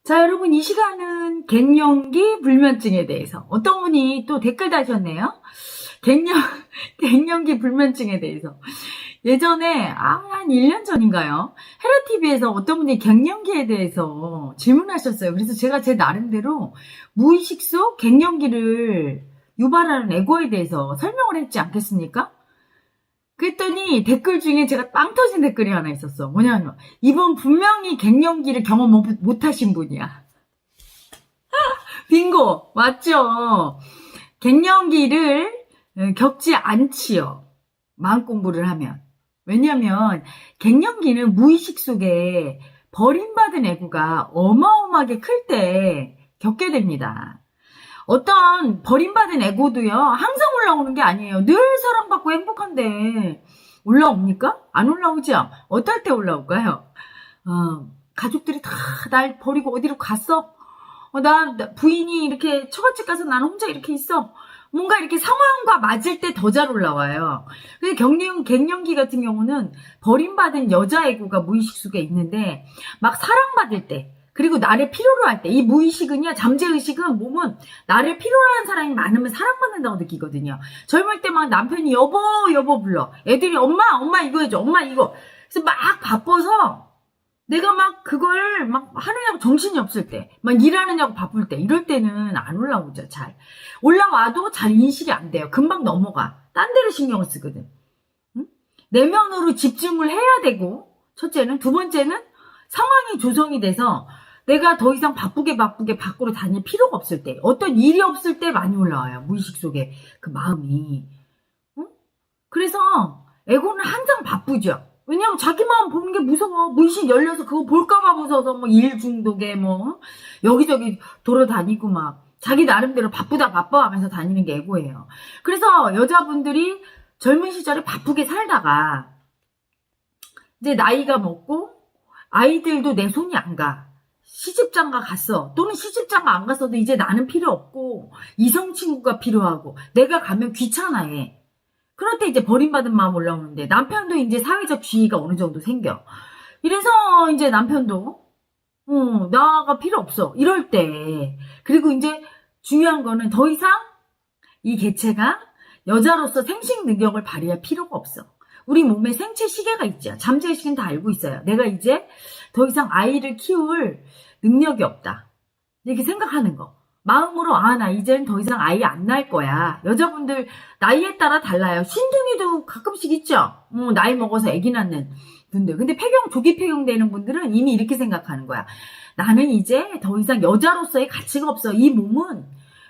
자, 여러분, 이 시간은 갱년기 불면증에 대해서 어떤 분이 또 댓글 다셨네요. 갱년기 불면증에 대해서. 예전에, 한 1년 전인가요? 헤라TV에서 어떤 분이 갱년기에 대해서 질문하셨어요. 그래서 제가 제 나름대로 무의식 속 갱년기를 유발하는 에고에 대해서 설명을 했지 않겠습니까? 그랬더니 댓글 중에 제가 빵 터진 댓글이 하나 있었어. 뭐냐면, 이분 분명히 갱년기를 경험 못 하신 분이야. 빙고! 맞죠? 갱년기를 겪지 않지요. 마음 공부를 하면. 왜냐면, 갱년기는 무의식 속에 버림받은 애구가 어마어마하게 클 때 겪게 됩니다. 어떤 버림받은 에고도요, 항상 올라오는 게 아니에요. 늘 사랑받고 행복한데, 올라옵니까? 안 올라오죠? 어떨 때 올라올까요? 가족들이 다 날 버리고 어디로 갔어? 나 부인이 이렇게 처갓집 가서 나는 혼자 이렇게 있어. 뭔가 이렇게 상황과 맞을 때 더 잘 올라와요. 근데 갱년기 같은 경우는 버림받은 여자 에고가 무의식 속에 있는데, 막 사랑받을 때, 그리고 나를 필요로 할 때, 이 무의식은요, 잠재의식은 몸은 나를 필요로 하는 사람이 많으면 사랑받는다고 느끼거든요. 젊을 때 막 남편이 여보 불러. 애들이 엄마 이거 해줘. 엄마 이거. 그래서 막 바빠서 내가 막 그걸 막 하느냐고 정신이 없을 때, 막 일하느냐고 바쁠 때, 이럴 때는 안 올라오죠, 잘. 올라와도 잘 인식이 안 돼요. 금방 넘어가. 딴 데로 신경을 쓰거든. 응? 내면으로 집중을 해야 되고, 첫째는. 두 번째는 상황이 조성이 돼서 내가 더 이상 바쁘게 밖으로 다닐 필요가 없을 때, 어떤 일이 없을 때 많이 올라와요. 무의식 속에 그 마음이. 응? 그래서 에고는 항상 바쁘죠. 왜냐면 자기 마음 보는 게 무서워. 무의식 열려서 그거 볼까봐 무서워서 뭐 일 중독에 뭐 여기저기 돌아다니고 막 자기 나름대로 바쁘다 하면서 다니는 게 에고예요. 그래서 여자분들이 젊은 시절에 바쁘게 살다가 이제 나이가 먹고 아이들도 내 손이 안 가. 시집장가 갔어. 또는 시집장가 안 갔어도 이제 나는 필요 없고 이성 친구가 필요하고 내가 가면 귀찮아해. 그럴 때 이제 버림받은 마음 올라오는데 남편도 이제 사회적 지위가 어느 정도 생겨. 이래서 이제 남편도 나가 필요 없어. 이럴 때. 그리고 이제 중요한 거는 더 이상 이 개체가 여자로서 생식 능력을 발휘할 필요가 없어. 우리 몸에 생체 시계가 있죠. 잠재의식은 다 알고 있어요. 내가 이제 더 이상 아이를 키울 능력이 없다. 이렇게 생각하는 거. 마음으로 나 이제는 더 이상 아이 안 낳을 거야. 여자분들 나이에 따라 달라요. 신둥이도 가끔씩 있죠. 나이 먹어서 아기 낳는 분들. 근데 조기 폐경되는 분들은 이미 이렇게 생각하는 거야. 나는 이제 더 이상 여자로서의 가치가 없어. 이 몸은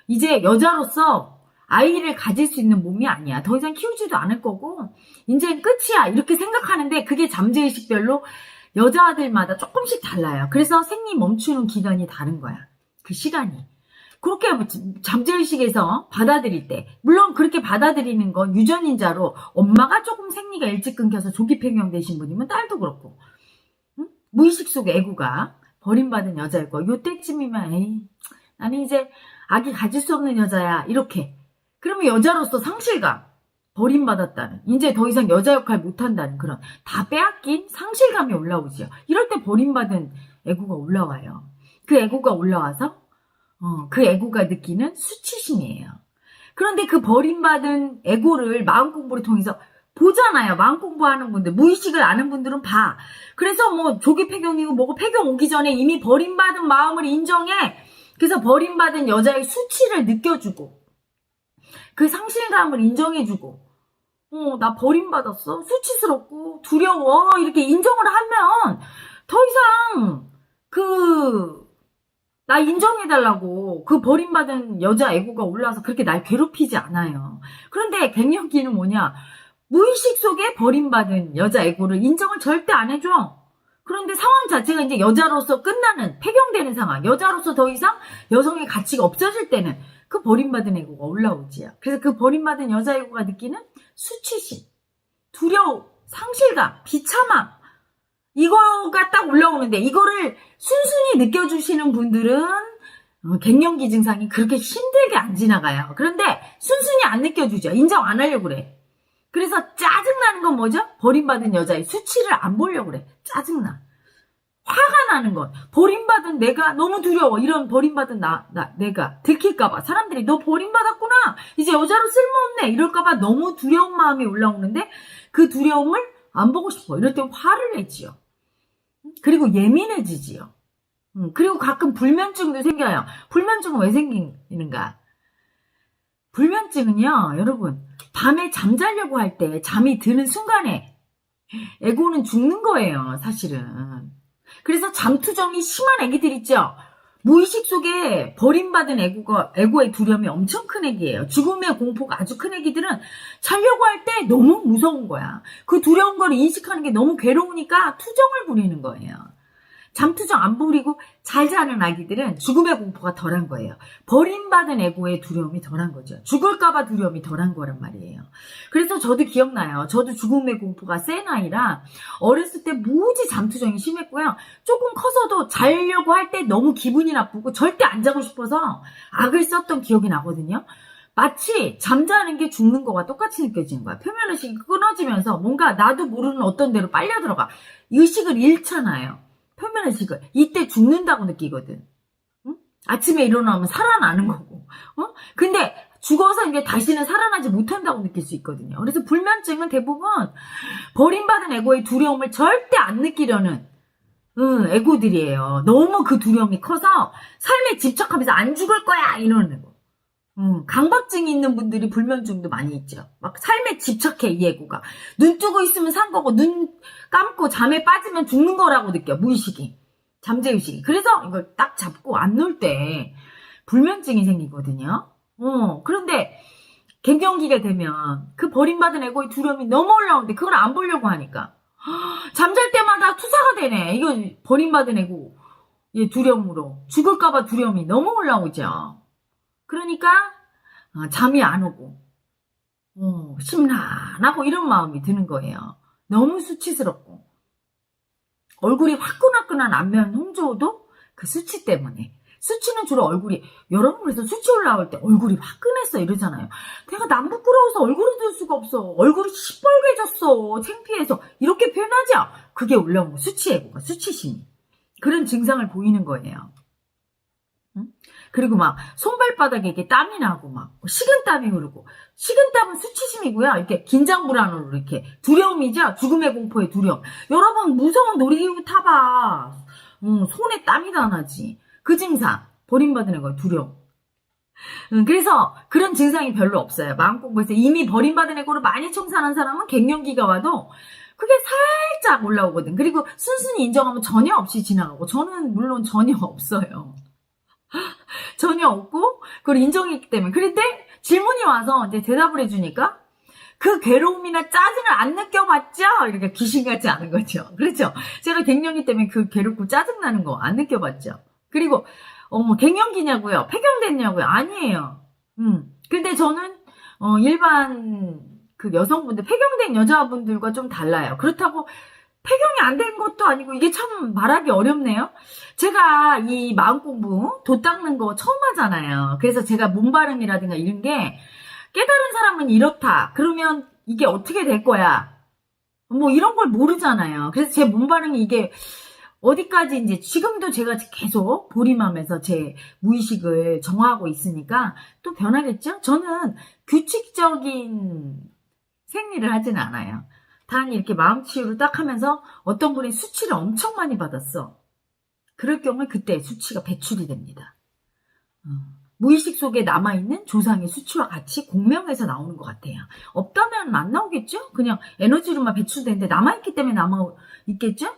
이제 여자로서 아이를 가질 수 있는 몸이 아니야. 더 이상 키우지도 않을 거고 이제는 끝이야. 이렇게 생각하는데 그게 잠재의식별로 여자들마다 조금씩 달라요. 그래서 생리 멈추는 기간이 다른 거야. 그 시간이. 그렇게 잠재의식에서 받아들일 때, 물론 그렇게 받아들이는 건 유전인자로 엄마가 조금 생리가 일찍 끊겨서 조기 폐경 되신 분이면 딸도 그렇고, 응? 무의식 속 에고가 버림받은 여자일 거. 요때쯤이면 나는 이제 아기 가질 수 없는 여자야. 이렇게. 그러면 여자로서 상실감, 버림받았다는, 이제 더 이상 여자 역할 못한다는 그런 다 빼앗긴 상실감이 올라오지요. 이럴 때 버림받은 에고가 올라와요. 그 에고가 올라와서 그 에고가 느끼는 수치심이에요. 그런데 그 버림받은 에고를 마음 공부를 통해서 보잖아요. 마음 공부하는 분들, 무의식을 아는 분들은 봐. 그래서 뭐 조기 폐경이고 뭐고 폐경 오기 전에 이미 버림받은 마음을 인정해. 그래서 버림받은 여자의 수치를 느껴주고 그 상실감을 인정해주고 나 버림받았어? 수치스럽고 두려워. 이렇게 인정을 하면 더 이상 나 인정해달라고 그 버림받은 여자 에고가 올라와서 그렇게 날 괴롭히지 않아요. 그런데 갱년기는 뭐냐? 무의식 속에 버림받은 여자 에고를 인정을 절대 안 해줘. 그런데 상황 자체가 이제 여자로서 끝나는, 폐경되는 상황, 여자로서 더 이상 여성의 가치가 없어질 때는 그 버림받은 에고가 올라오지요. 그래서 그 버림받은 여자 에고가 느끼는 수치심, 두려움, 상실감, 비참함, 이거가 딱 올라오는데 이거를 순순히 느껴주시는 분들은 갱년기 증상이 그렇게 힘들게 안 지나가요. 그런데 순순히 안 느껴주죠. 인정 안 하려고 그래. 그래서 짜증나는 건 뭐죠? 버림받은 여자의 수치를 안 보려고 그래. 짜증나. 화가 나는 것. 버림받은 내가 너무 두려워. 이런 버림받은 내가 들킬까봐. 사람들이 너 버림받았구나. 이제 여자로 쓸모없네. 이럴까봐 너무 두려운 마음이 올라오는데 그 두려움을 안 보고 싶어. 이럴 때 화를 내지요. 그리고 예민해지지요. 그리고 가끔 불면증도 생겨요. 불면증은 왜 생기는가? 불면증은요, 여러분, 밤에 잠자려고 할 때 잠이 드는 순간에 에고는 죽는 거예요, 사실은. 그래서 잠투정이 심한 애기들 있죠? 무의식 속에 버림받은 에고의 두려움이 엄청 큰 애기예요. 죽음의 공포가 아주 큰 애기들은 자려고 할 때 너무 무서운 거야. 그 두려운 걸 인식하는 게 너무 괴로우니까 투정을 부리는 거예요. 잠투정 안 부리고 잘 자는 아기들은 죽음의 공포가 덜한 거예요. 버림받은 에고의 두려움이 덜한 거죠. 죽을까봐 두려움이 덜한 거란 말이에요. 그래서 저도 기억나요. 저도 죽음의 공포가 센 아이라 어렸을 때 무지 잠투정이 심했고요. 조금 커서도 자려고 할 때 너무 기분이 나쁘고 절대 안 자고 싶어서 악을 썼던 기억이 나거든요. 마치 잠자는 게 죽는 거와 똑같이 느껴지는 거야. 표면의식이 끊어지면서 뭔가 나도 모르는 어떤 데로 빨려 들어가. 의식을 잃잖아요. 표면의식을. 이때 죽는다고 느끼거든. 응? 아침에 일어나면 살아나는 거고. 근데 죽어서 이제 다시는 살아나지 못한다고 느낄 수 있거든요. 그래서 불면증은 대부분 버림받은 에고의 두려움을 절대 안 느끼려는 에고들이에요. 너무 그 두려움이 커서 삶에 집착하면서 안 죽을 거야 이러는 에고. 강박증이 있는 분들이 불면증도 많이 있죠. 막 삶에 집착해, 이 에고가. 눈 뜨고 있으면 산 거고, 눈 감고 잠에 빠지면 죽는 거라고 느껴, 무의식이. 잠재의식이. 그래서 이걸 딱 잡고 안 놀 때 불면증이 생기거든요. 그런데 갱년기가 되면 그 버림받은 에고의 두려움이 너무 올라오는데 그걸 안 보려고 하니까. 잠잘 때마다 투사가 되네. 이거 버림받은 에고의 두려움으로. 죽을까봐 두려움이 너무 올라오죠. 그러니까 잠이 안 오고 심란하고 이런 마음이 드는 거예요. 너무 수치스럽고 얼굴이 화끈화끈한 안면 홍조도 그 수치 때문에. 수치는 주로 얼굴이, 여러분 그래서 수치 올라올 때 얼굴이 화끈했어 이러잖아요. 내가 남 부끄러워서 얼굴을 들 수가 없어. 얼굴이 시뻘개졌어. 창피해서. 이렇게 표현하죠. 그게 올라온 거. 수치애고가, 수치심이. 그런 증상을 보이는 거예요. 그리고 막 손발바닥에 이렇게 땀이 나고 막 식은땀이 흐르고, 식은땀은 수치심이고요. 이렇게 긴장불안으로 이렇게 두려움이죠. 죽음의 공포의 두려움. 여러분 무서운 놀이기구 타봐. 손에 땀이 다 나지. 그 증상, 버림받은 애가 두려움. 그래서 그런 증상이 별로 없어요. 마음공부에서 이미 버림받은 애고를 많이 청산한 사람은 갱년기가 와도 그게 살짝 올라오거든. 그리고 순순히 인정하면 전혀 없이 지나가고, 저는 물론 전혀 없어요. 전혀 없고 그걸 인정했기 때문에. 그런데 질문이 와서 이제 대답을 해주니까 그 괴로움이나 짜증을 안 느껴봤죠? 이렇게 귀신 같지 않은 거죠. 그렇죠? 제가 갱년기 때문에 그 괴롭고 짜증나는 거 안 느껴봤죠. 그리고 갱년기냐고요? 폐경됐냐고요? 아니에요. 근데 저는 일반 그 여성분들, 폐경된 여자분들과 좀 달라요. 그렇다고 폐경이 안 된 것도 아니고, 이게 참 말하기 어렵네요. 제가 이 마음 공부, 도 닦는 거 처음 하잖아요. 그래서 제가 몸 발음이라든가 이런 게 깨달은 사람은 이렇다. 그러면 이게 어떻게 될 거야. 뭐 이런 걸 모르잖아요. 그래서 제 몸 발음이 이게 어디까지 이제 지금도 제가 계속 보림하면서 제 무의식을 정화하고 있으니까 또 변하겠죠? 저는 규칙적인 생리를 하진 않아요. 단 이렇게 마음 치유를 딱 하면서 어떤 분이 수치를 엄청 많이 받았어. 그럴 경우에 그때 수치가 배출이 됩니다. 무의식 속에 남아있는 조상의 수치와 같이 공명해서 나오는 것 같아요. 없다면 안 나오겠죠? 그냥 에너지로만 배출되는데 남아있기 때문에 남아있겠죠?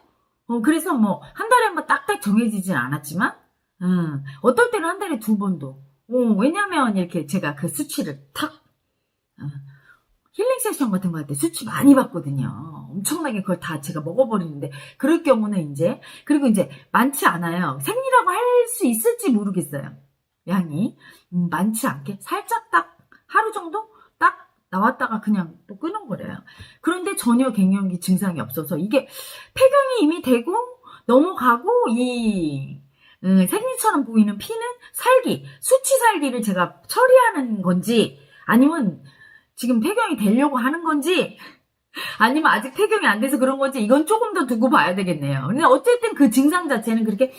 그래서 뭐 한 달에 한 번 딱딱 정해지진 않았지만 어떨 때는 한 달에 2번도. 왜냐면 이렇게 제가 그 수치를 탁 힐링 세션 같은 거 할 때 수치 많이 받거든요. 엄청나게 그걸 다 제가 먹어버리는데, 그럴 경우는 이제, 그리고 이제 많지 않아요. 생리라고 할 수 있을지 모르겠어요. 양이 많지 않게 살짝 딱 하루 정도 딱 나왔다가 그냥 또 끊어버려요. 그런데 전혀 갱년기 증상이 없어서 이게 폐경이 이미 되고 넘어가고 이 생리처럼 보이는 피는 수치 살기를 제가 처리하는 건지, 아니면 지금 폐경이 되려고 하는 건지 아니면 아직 폐경이 안 돼서 그런 건지 이건 조금 더 두고 봐야 되겠네요. 근데 어쨌든 그 증상 자체는 그렇게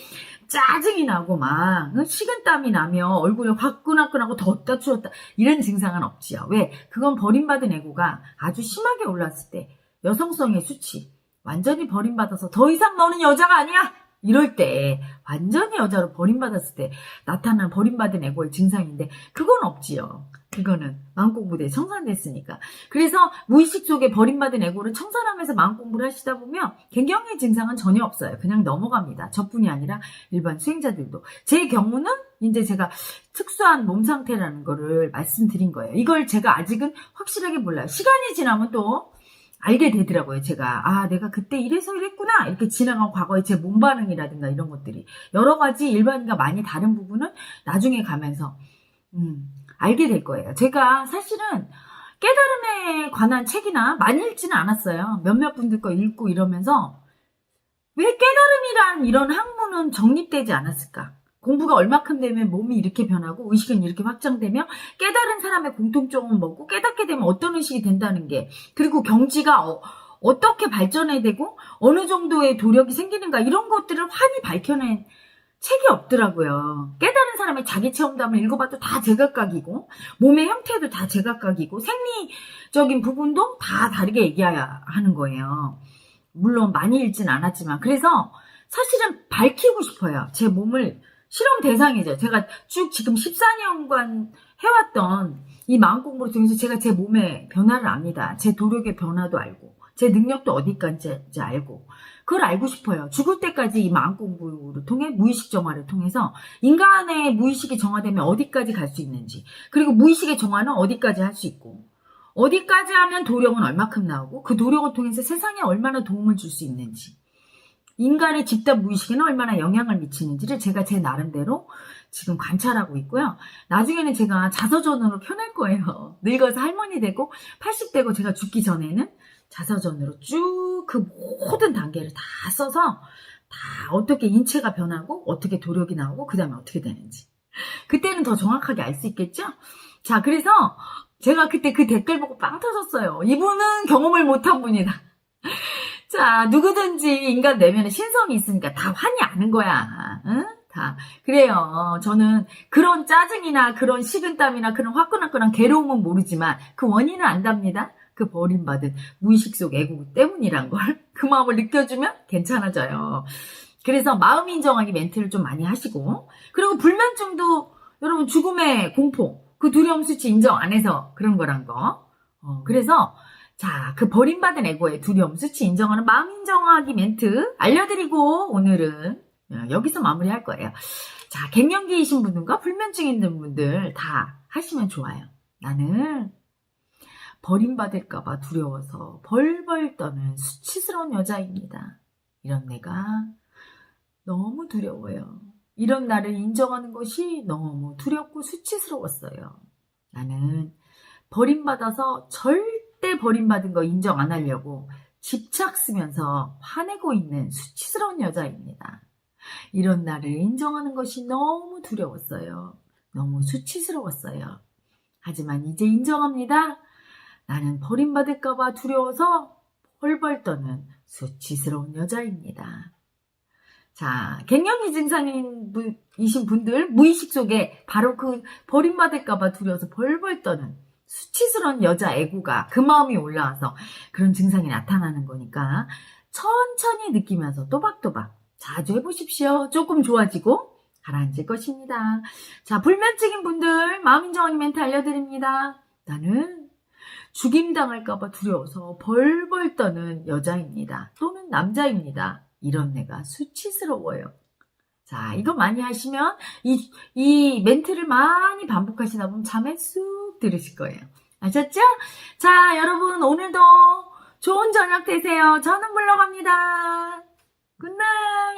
짜증이 나고 막 식은땀이 나며 얼굴이 화끈화끈하고 덥다 추웠다 이런 증상은 없지요. 왜? 그건 버림받은 애고가 아주 심하게 올랐을 때 여성성의 수치 완전히 버림받아서 더 이상 너는 여자가 아니야! 이럴 때 완전히 여자로 버림받았을 때 나타난 버림받은 애고의 증상인데 그건 없지요. 그거는 마음공부대에 청산됐으니까. 그래서 무의식 속에 버림받은 애고를 청산하면서 마음공부를 하시다 보면 갱년기 증상은 전혀 없어요. 그냥 넘어갑니다. 저뿐이 아니라 일반 수행자들도. 제 경우는 이제 제가 특수한 몸 상태라는 거를 말씀드린 거예요. 이걸 제가 아직은 확실하게 몰라요. 시간이 지나면 또 알게 되더라고요. 제가 내가 그때 이래서 이랬구나 이렇게 지나간 과거의 제 몸 반응이라든가 이런 것들이 여러 가지 일반인과 많이 다른 부분은 나중에 가면서 알게 될 거예요. 제가 사실은 깨달음에 관한 책이나 많이 읽지는 않았어요. 몇몇 분들 거 읽고 이러면서 왜 깨달음이란 이런 학문은 정립되지 않았을까? 공부가 얼마큼 되면 몸이 이렇게 변하고 의식은 이렇게 확장되며 깨달은 사람의 공통점은 뭐고 깨닫게 되면 어떤 의식이 된다는 게 그리고 경지가 어떻게 발전해야 되고 어느 정도의 도력이 생기는가 이런 것들을 환히 밝혀낸 책이 없더라고요. 깨달은 사람의 자기 체험담을 읽어봐도 다 제각각이고 몸의 형태도 다 제각각이고 생리적인 부분도 다 다르게 얘기해야 하는 거예요. 물론 많이 읽진 않았지만 그래서 사실은 밝히고 싶어요. 제 몸을 실험 대상이죠. 제가 쭉 지금 14년간 해왔던 이 마음공부를 통해서 제가 제 몸의 변화를 압니다. 제 도력의 변화도 알고 제 능력도 어디까지 알고 그걸 알고 싶어요. 죽을 때까지 이 마음공부를 통해 무의식 정화를 통해서 인간의 무의식이 정화되면 어디까지 갈 수 있는지 그리고 무의식의 정화는 어디까지 할 수 있고 어디까지 하면 도력은 얼마큼 나오고 그 도력을 통해서 세상에 얼마나 도움을 줄 수 있는지 인간의 집단 무의식에는 얼마나 영향을 미치는지를 제가 제 나름대로 지금 관찰하고 있고요. 나중에는 제가 자서전으로 펴낼 거예요. 늙어서 할머니 되고 80 되고 제가 죽기 전에는 자서전으로 쭉 그 모든 단계를 다 써서 다 어떻게 인체가 변하고 어떻게 도력이 나오고 그 다음에 어떻게 되는지 그때는 더 정확하게 알 수 있겠죠? 자, 그래서 제가 그때 그 댓글 보고 빵 터졌어요. 이분은 경험을 못한 분이다. 자, 누구든지 인간 내면에 신성이 있으니까 다 환히 아는 거야. 응? 다. 그래요. 저는 그런 짜증이나 그런 식은땀이나 그런 화끈화끈한 괴로움은 모르지만 그 원인은 안답니다. 그 버림받은 무의식 속 애고 때문이란 걸. 그 마음을 느껴주면 괜찮아져요. 그래서 마음 인정하기 멘트를 좀 많이 하시고 그리고 불면증도 여러분 죽음의 공포 그 두려움 수치 인정 안 해서 그런 거란 거. 그래서 자, 그 버림받은 애고의 두려움 수치 인정하는 마음 인정하기 멘트 알려드리고 오늘은 여기서 마무리할 거예요. 자, 갱년기이신 분들과 불면증 있는 분들 다 하시면 좋아요. 나는 버림받을까봐 두려워서 벌벌 떠는 수치스러운 여자입니다. 이런 내가 너무 두려워요. 이런 나를 인정하는 것이 너무 두렵고 수치스러웠어요. 나는 버림받아서 절대 버림받은 거 인정 안 하려고 집착 쓰면서 화내고 있는 수치스러운 여자입니다. 이런 나를 인정하는 것이 너무 두려웠어요. 너무 수치스러웠어요. 하지만 이제 인정합니다. 나는 버림받을까봐 두려워서 벌벌 떠는 수치스러운 여자입니다. 자, 갱년기 증상이신 분들 무의식 속에 바로 그 버림받을까봐 두려워서 벌벌 떠는 수치스러운 여자 애고가 그 마음이 올라와서 그런 증상이 나타나는 거니까 천천히 느끼면서 또박또박 자주 해보십시오. 조금 좋아지고 가라앉을 것입니다. 자, 불면증인 분들 마음 인정하기 멘트 알려드립니다. 나는 죽임당할까봐 두려워서 벌벌 떠는 여자입니다. 또는 남자입니다. 이런 내가 수치스러워요. 자, 이거 많이 하시면 이 멘트를 많이 반복하시다 보면 잠에 쑥 들으실 거예요. 아셨죠? 자, 여러분 오늘도 좋은 저녁 되세요. 저는 물러갑니다. 굿나잇.